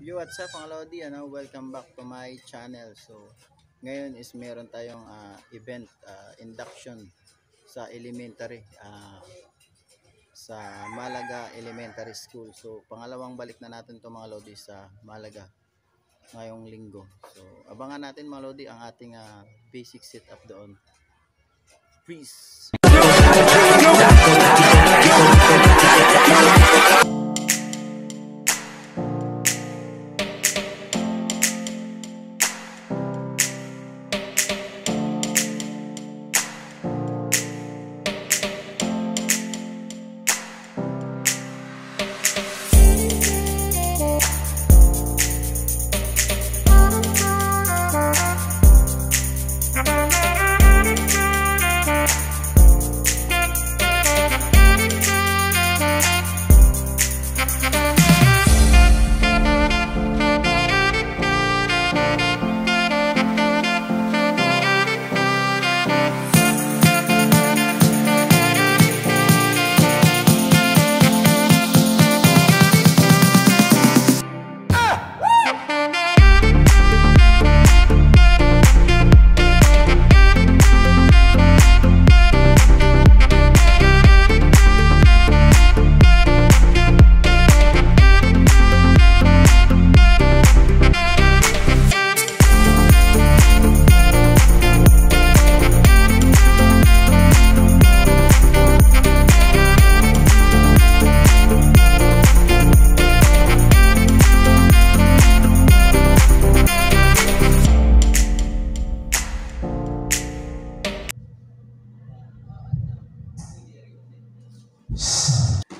Yo, what's up mga Lodi? Welcome back to my channel. So, ngayon is meron tayong event, induction sa elementary, sa Malaga Elementary School. So, pangalawang balik na natin to mga Lodi sa Malaga ngayong linggo. So, abangan natin mga Lodi ang ating basic setup doon. Peace!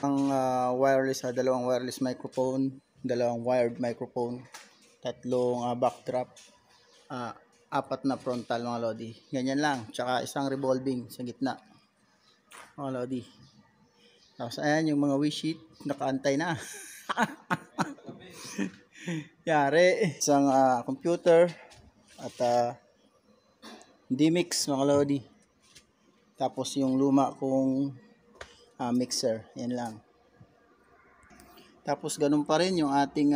Ang wireless, dalawang wireless microphone, dalawang wired microphone, tatlong backdrop, apat na frontal mga Lodi. Ganyan lang, tsaka isang revolving sa gitna mga Lodi. Tapos ayan yung mga wish sheet, nakaantay na. Yari, isang computer at DMix mga Lodi. Tapos yung luma kong mixer, yan lang. Tapos ganun pa rin yung ating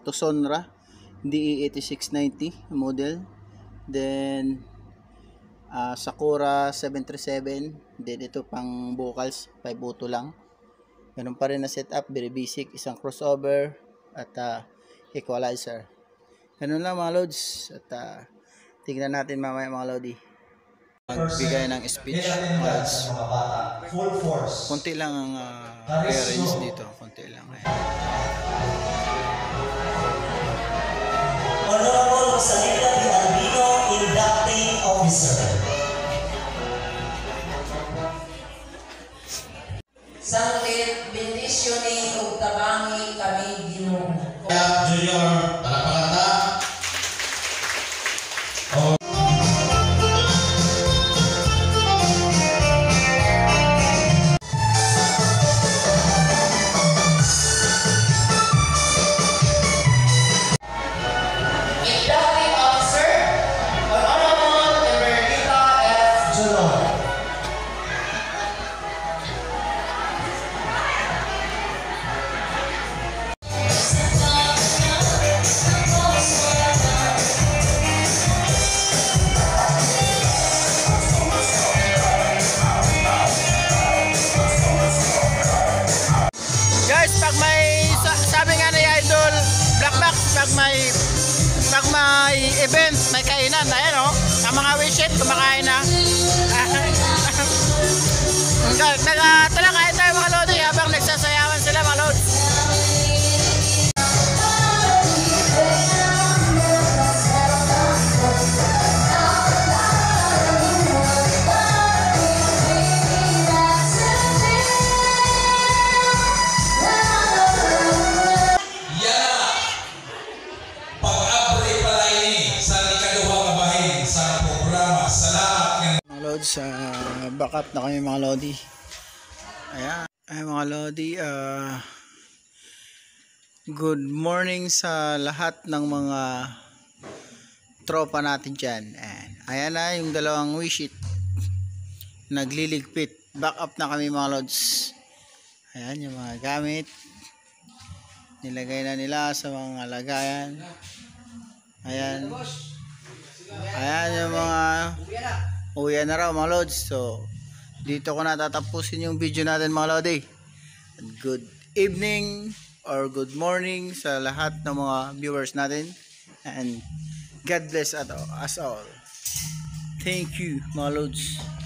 Tusonra DE8690 model, then Sakura 737, then ito pang vocals 502 lang. Ganun pa rin na setup, very basic, isang crossover at equalizer. Ganun lang mga loads, at tignan natin mamaya mga Lodi magbigay ng speech. Full force. Konti lang ang rearrange dito, konti lang. Honorable Salida Di Albino, Inducting Officer. Sangkit, bendisyoning ug tabangi kami Ginoo. Junior, palakpakan na. Inducting Officer, Honorable Emerita F. Julon. Guys, pag may sabi nga ni Idol Black Box, pag may event, may kainan, ayan o, ang mga wishes kumakain na. Tala kain tayo mga Lodi habang nagsasayawan sila mga Lodi. Sa backup na kami mga Lodi. Ayan, ay mga Lodi, good morning sa lahat ng mga tropa natin dyan. Ayan na yung dalawang wish it, nagliligpit. Backup na kami mga Lods. Ayan yung mga gamit. Nilagay na nila sa mga lagayan. Ayan. Ayan yung mga uwi na raw mga lods. So, dito ko na tatapusin yung video natin mga lodi. Good evening or good morning sa lahat ng mga viewers natin. And God bless us all. Thank you mga lods.